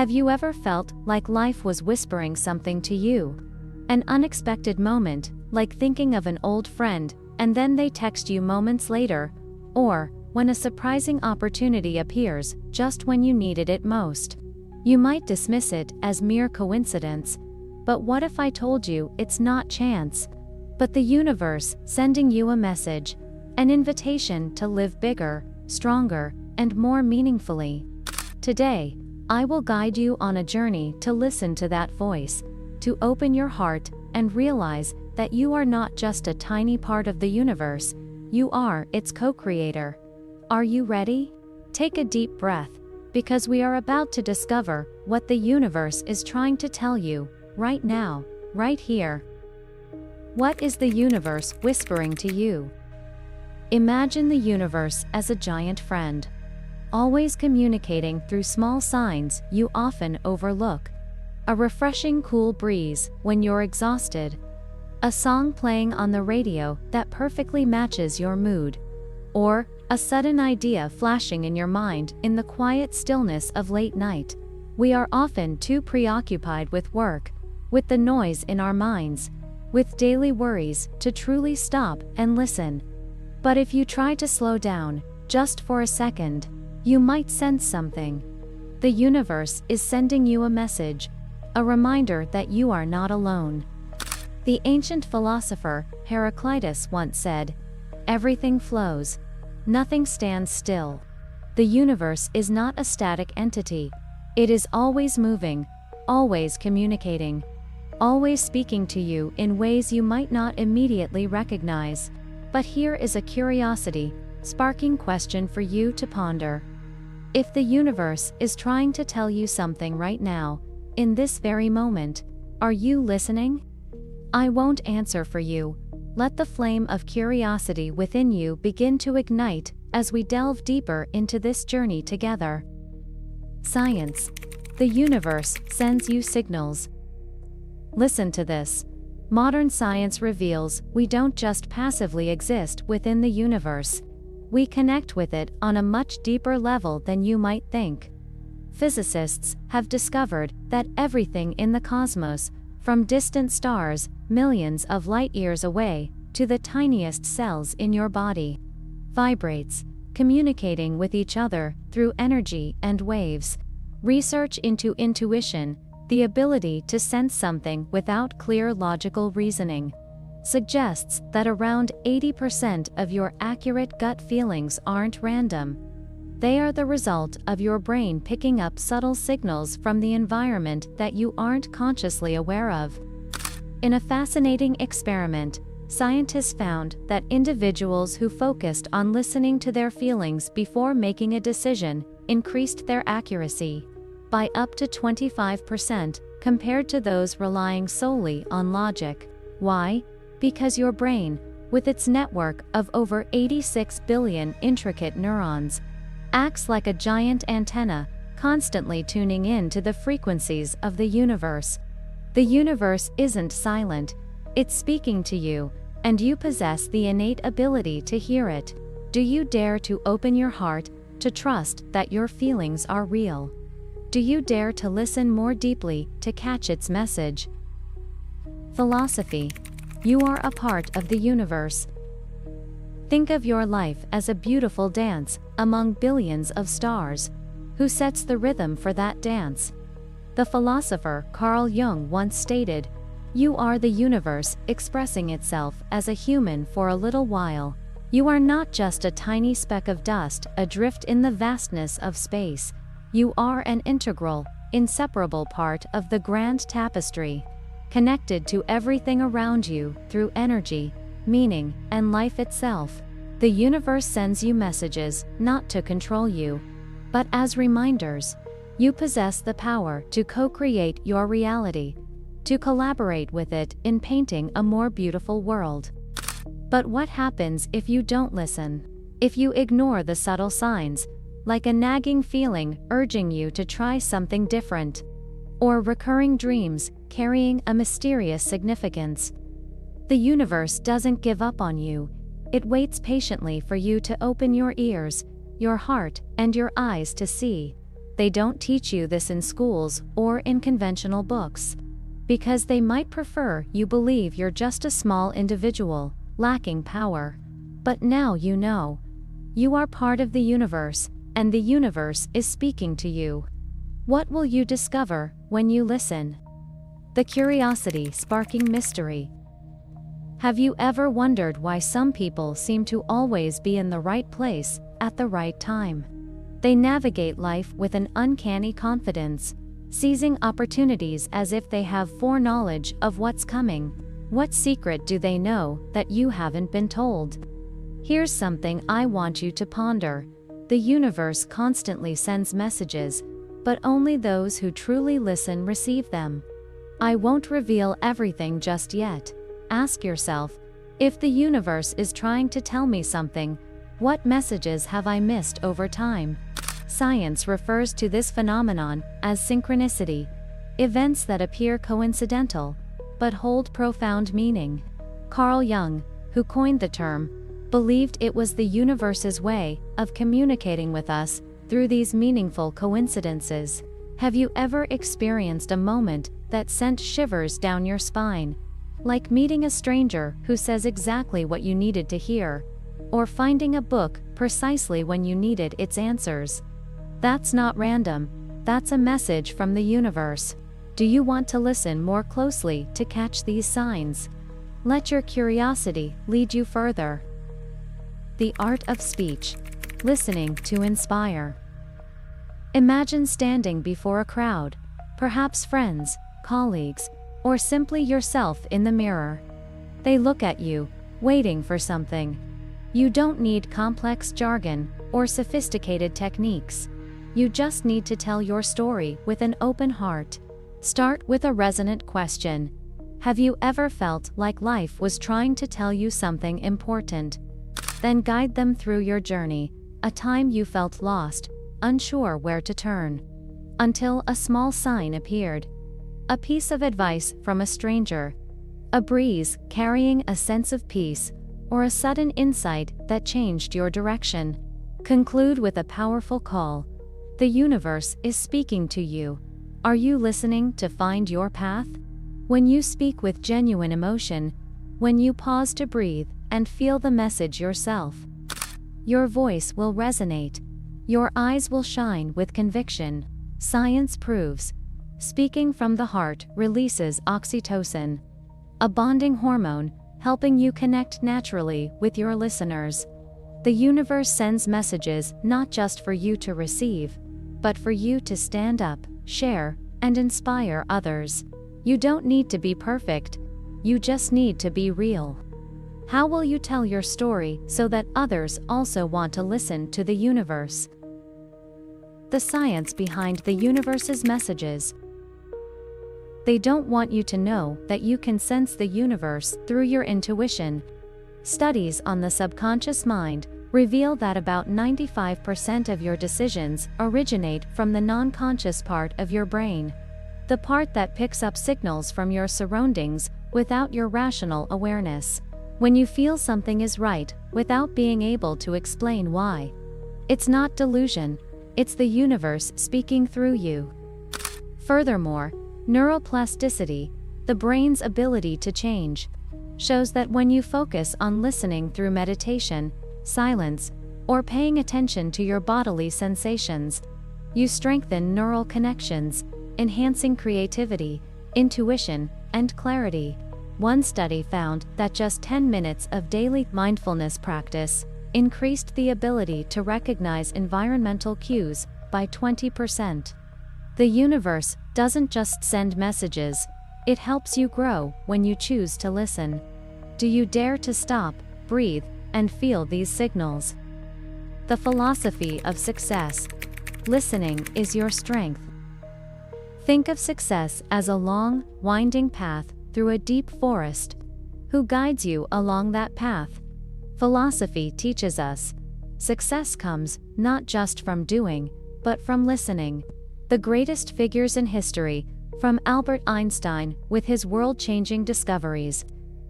Have you ever felt like life was whispering something to you? An unexpected moment, like thinking of an old friend, and then they text you moments later, or when a surprising opportunity appears just when you needed it most. You might dismiss it as mere coincidence, but what if I told you it's not chance, but the universe sending you a message, an invitation to live bigger, stronger, and more meaningfully? Today, I will guide you on a journey to listen to that voice, to open your heart and realize that you are not just a tiny part of the universe, you are its co-creator. Are you ready? Take a deep breath, because we are about to discover what the universe is trying to tell you, right now, right here. What is the universe whispering to you? Imagine the universe as a giant friend, always communicating through small signs you often overlook. A refreshing cool breeze when you're exhausted. A song playing on the radio that perfectly matches your mood. Or a sudden idea flashing in your mind in the quiet stillness of late night. We are often too preoccupied with work, with the noise in our minds, with daily worries to truly stop and listen. But if you try to slow down, just for a second, you might sense something. The universe is sending you a message, a reminder that you are not alone. The ancient philosopher Heraclitus once said, "Everything flows. Nothing stands still." The universe is not a static entity. It is always moving, always communicating, always speaking to you in ways you might not immediately recognize. But here is a curiosity, sparking question for you to ponder. If the universe is trying to tell you something right now, in this very moment, are you listening? I won't answer for you. Let the flame of curiosity within you begin to ignite as we delve deeper into this journey together. Science. The universe sends you signals. Listen to this. Modern science reveals we don't just passively exist within the universe. We connect with it on a much deeper level than you might think. Physicists have discovered that everything in the cosmos, from distant stars millions of light years away to the tiniest cells in your body, vibrates, communicating with each other through energy and waves. Research into intuition, the ability to sense something without clear logical reasoning, suggests that around 80% of your accurate gut feelings aren't random. They are the result of your brain picking up subtle signals from the environment that you aren't consciously aware of. In a fascinating experiment, scientists found that individuals who focused on listening to their feelings before making a decision increased their accuracy by up to 25% compared to those relying solely on logic. Why? Because your brain, with its network of over 86 billion intricate neurons, acts like a giant antenna, constantly tuning in to the frequencies of the universe. The universe isn't silent, it's speaking to you, and you possess the innate ability to hear it. Do you dare to open your heart, to trust that your feelings are real? Do you dare to listen more deeply to catch its message? Philosophy. You are a part of the universe. Think of your life as a beautiful dance among billions of stars. Who sets the rhythm for that dance? The philosopher Carl Jung once stated, "You are the universe expressing itself as a human for a little while. You are not just a tiny speck of dust adrift in the vastness of space. You are an integral, inseparable part of the grand tapestry, connected to everything around you through energy, meaning, and life itself." The universe sends you messages not to control you, but as reminders. You possess the power to co-create your reality, to collaborate with it in painting a more beautiful world. But what happens if you don't listen? If you ignore the subtle signs, like a nagging feeling urging you to try something different, or recurring dreams carrying a mysterious significance? The universe doesn't give up on you. It waits patiently for you to open your ears, your heart, and your eyes to see. they don't teach you this in schools or in conventional books. Because they might prefer you believe you're just a small individual, lacking power. But now you know. You are part of the universe, and the universe is speaking to you. What will you discover when you listen? The curiosity sparking mystery. Have you ever wondered why some people seem to always be in the right place, at the right time? They navigate life with an uncanny confidence, seizing opportunities as if they have foreknowledge of what's coming. What secret do they know that you haven't been told? Here's something I want you to ponder. The universe constantly sends messages, but only those who truly listen receive them. I won't reveal everything just yet. Ask yourself, if the universe is trying to tell me something, what messages have I missed over time? Science refers to this phenomenon as synchronicity, events that appear coincidental, but hold profound meaning. Carl Jung, who coined the term, believed it was the universe's way of communicating with us through these meaningful coincidences. Have you ever experienced a moment that sent shivers down your spine? Like meeting a stranger who says exactly what you needed to hear, or finding a book precisely when you needed its answers. That's not random, that's a message from the universe. Do you want to listen more closely to catch these signs? Let your curiosity lead you further. The art of speech. Listening to inspire. Imagine standing before a crowd, perhaps friends, colleagues, or simply yourself in the mirror. They look at you, waiting for something. You don't need complex jargon or sophisticated techniques. You just need to tell your story with an open heart. Start with a resonant question. Have you ever felt like life was trying to tell you something important? Then guide them through your journey, a time you felt lost, unsure where to turn. Until a small sign appeared. A piece of advice from a stranger. A breeze carrying a sense of peace, or a sudden insight that changed your direction. Conclude with a powerful call. The universe is speaking to you. Are you listening to find your path? When you speak with genuine emotion, when you pause to breathe and feel the message yourself, your voice will resonate. Your eyes will shine with conviction. Science proves, speaking from the heart releases oxytocin, a bonding hormone, helping you connect naturally with your listeners. The universe sends messages not just for you to receive, but for you to stand up, share, and inspire others. You don't need to be perfect, you just need to be real. How will you tell your story so that others also want to listen to the universe? The science behind the universe's messages. They don't want you to know that you can sense the universe through your intuition. Studies on the subconscious mind reveal that about 95% of your decisions originate from the non-conscious part of your brain, the part that picks up signals from your surroundings without your rational awareness. When you feel something is right, without being able to explain why, it's not delusion, it's the universe speaking through you. Furthermore, neuroplasticity, the brain's ability to change, shows that when you focus on listening through meditation, silence, or paying attention to your bodily sensations, you strengthen neural connections, enhancing creativity, intuition, and clarity. One study found that just 10 minutes of daily mindfulness practice increased the ability to recognize environmental cues by 20%. The universe doesn't just send messages, it helps you grow when you choose to listen. Do you dare to stop, breathe, and feel these signals? The philosophy of success. Listening is your strength. Think of success as a long, winding path through a deep forest. Who guides you along that path? Philosophy teaches us, success comes not just from doing, but from listening. The greatest figures in history, from Albert Einstein with his world-changing discoveries,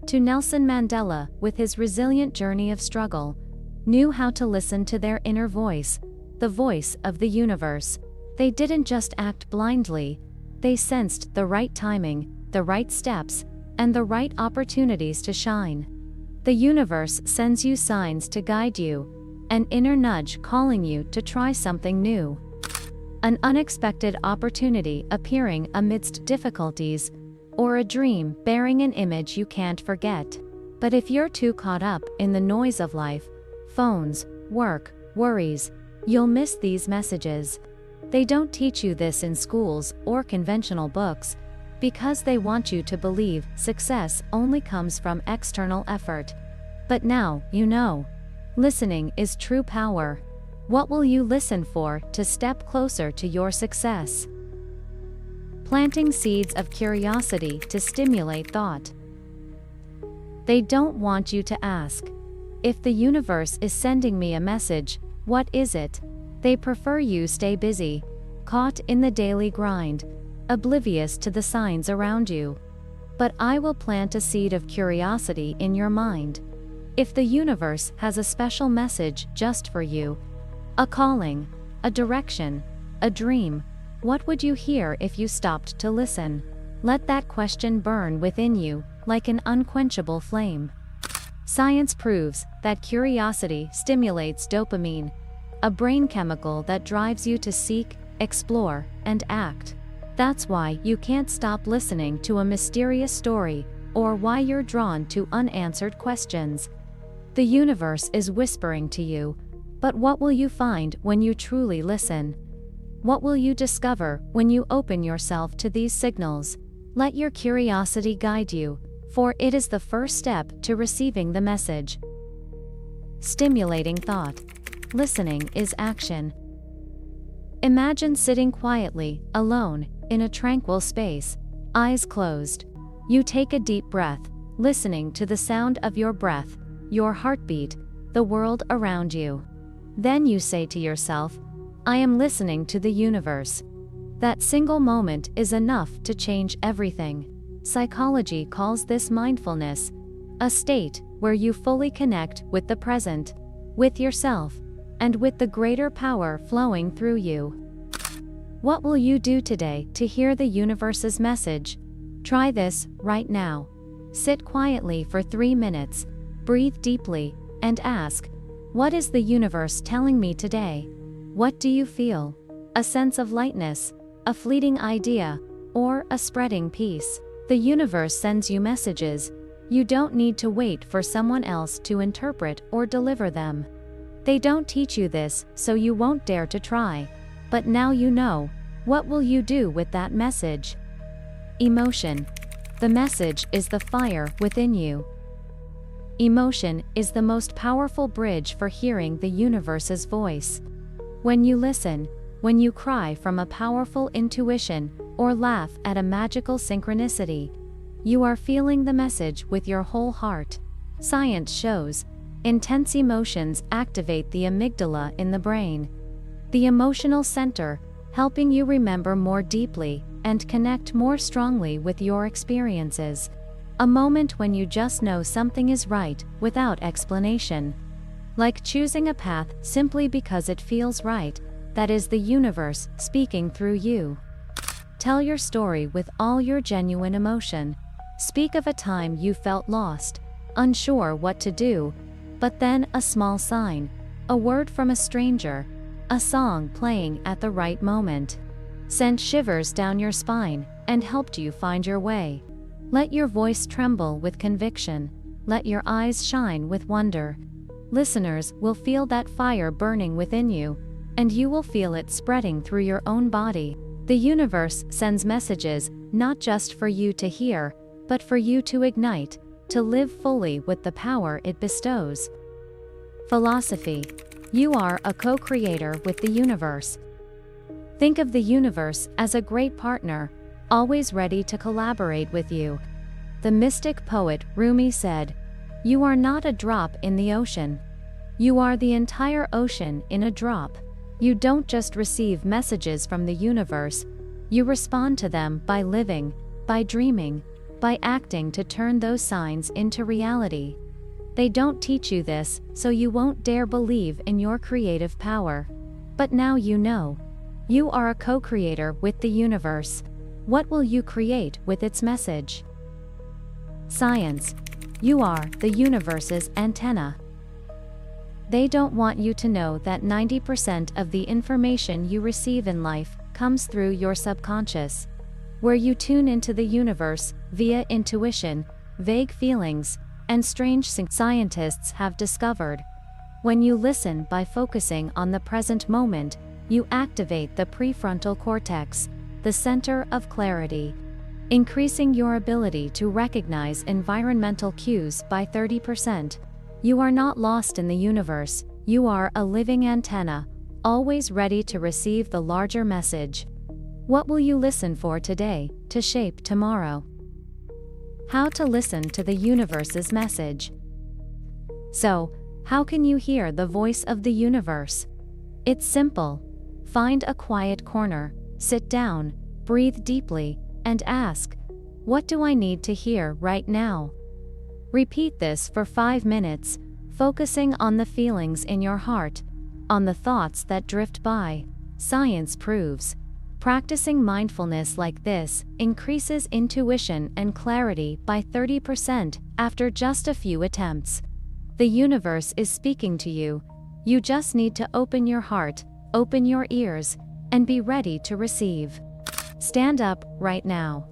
to Nelson Mandela with his resilient journey of struggle, knew how to listen to their inner voice, the voice of the universe. They didn't just act blindly, they sensed the right timing, the right steps, and the right opportunities to shine. The universe sends you signs to guide you, an inner nudge calling you to try something new. An unexpected opportunity appearing amidst difficulties, or a dream bearing an image you can't forget. But if you're too caught up in the noise of life, phones, work, worries, you'll miss these messages. They don't teach you this in schools or conventional books, because they want you to believe success only comes from external effort. But now you know. Listening is true power. What will you listen for to step closer to your success? Planting seeds of curiosity to stimulate thought. They don't want you to ask, if the universe is sending me a message, what is it? They prefer you stay busy, caught in the daily grind, oblivious to the signs around you. But I will plant a seed of curiosity in your mind. If the universe has a special message just for you, a calling, a direction, a dream, what would you hear if you stopped to listen? Let that question burn within you, like an unquenchable flame. Science proves that curiosity stimulates dopamine, a brain chemical that drives you to seek, explore, and act. That's why you can't stop listening to a mysterious story, or why you're drawn to unanswered questions. The universe is whispering to you, but what will you find when you truly listen? What will you discover when you open yourself to these signals? Let your curiosity guide you, for it is the first step to receiving the message. Stimulating thought. Listening is action. Imagine sitting quietly, alone, in a tranquil space, eyes closed. You take a deep breath, listening to the sound of your breath, your heartbeat, the world around you. Then you say to yourself, I am listening to the universe. That single moment is enough to change everything. Psychology calls this mindfulness, a state where you fully connect with the present, with yourself, and with the greater power flowing through you. What will you do today to hear the universe's message? Try this right now. Sit quietly for 3 minutes, breathe deeply, and ask, what is the universe telling me today? What do you feel? A sense of lightness, a fleeting idea, or a spreading peace? The universe sends you messages. You don't need to wait for someone else to interpret or deliver them. They don't teach you this, so you won't dare to try. But now you know. What will you do with that message? Emotion. The message is the fire within you. Emotion is the most powerful bridge for hearing the universe's voice. When you listen, when you cry from a powerful intuition, or laugh at a magical synchronicity, you are feeling the message with your whole heart. Science shows, intense emotions activate the amygdala in the brain, the emotional center, helping you remember more deeply and connect more strongly with your experiences. A moment when you just know something is right without explanation. Like choosing a path simply because it feels right, that is the universe speaking through you. Tell your story with all your genuine emotion. Speak of a time you felt lost, unsure what to do, but then a small sign, a word from a stranger, a song playing at the right moment, sent shivers down your spine and helped you find your way. Let your voice tremble with conviction. Let your eyes shine with wonder. Listeners will feel that fire burning within you, and you will feel it spreading through your own body. The universe sends messages not just for you to hear, but for you to ignite, to live fully with the power it bestows. Philosophy. You are a co-creator with the universe. Think of the universe as a great partner, always ready to collaborate with you. The mystic poet Rumi said, "You are not a drop in the ocean. You are the entire ocean in a drop." You don't just receive messages from the universe, you respond to them by living, by dreaming, by acting to turn those signs into reality. They don't teach you this, so you won't dare believe in your creative power. But now you know. You are a co-creator with the universe. What will you create with its message? Science. You are the universe's antenna. They don't want you to know that 90% of the information you receive in life comes through your subconscious, where you tune into the universe via intuition, vague feelings, and strange scientists have discovered. When you listen by focusing on the present moment, you activate the prefrontal cortex, the center of clarity, increasing your ability to recognize environmental cues by 30%. You are not lost in the universe, you are a living antenna, always ready to receive the larger message. What will you listen for today, to shape tomorrow? How to listen to the universe's message. So, how can you hear the voice of the universe? It's simple. Find a quiet corner, sit down, breathe deeply, and ask, what do I need to hear right now? Repeat this for 5 minutes, focusing on the feelings in your heart, on the thoughts that drift by. Science proves practicing mindfulness like this increases intuition and clarity by 30% after just a few attempts. The universe is speaking to you. You just need to open your heart, open your ears, and be ready to receive. Stand up right now.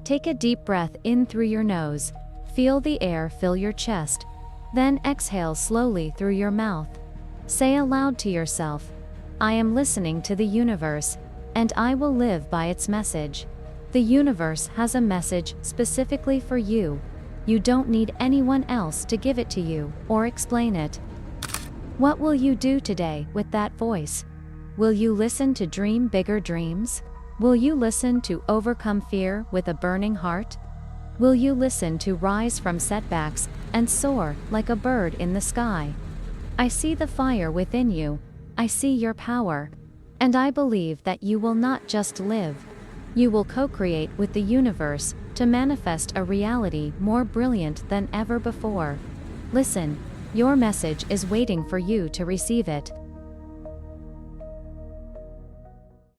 Take a deep breath in through your nose. Feel the air fill your chest. Then exhale slowly through your mouth. Say aloud to yourself, I am listening to the universe, and I will live by its message. The universe has a message specifically for you. You don't need anyone else to give it to you or explain it. What will you do today with that voice? Will you listen to dream bigger dreams? Will you listen to overcome fear with a burning heart? Will you listen to rise from setbacks and soar like a bird in the sky? I see the fire within you. I see your power. And I believe that you will not just live. You will co-create with the universe to manifest a reality more brilliant than ever before. Listen, your message is waiting for you to receive it.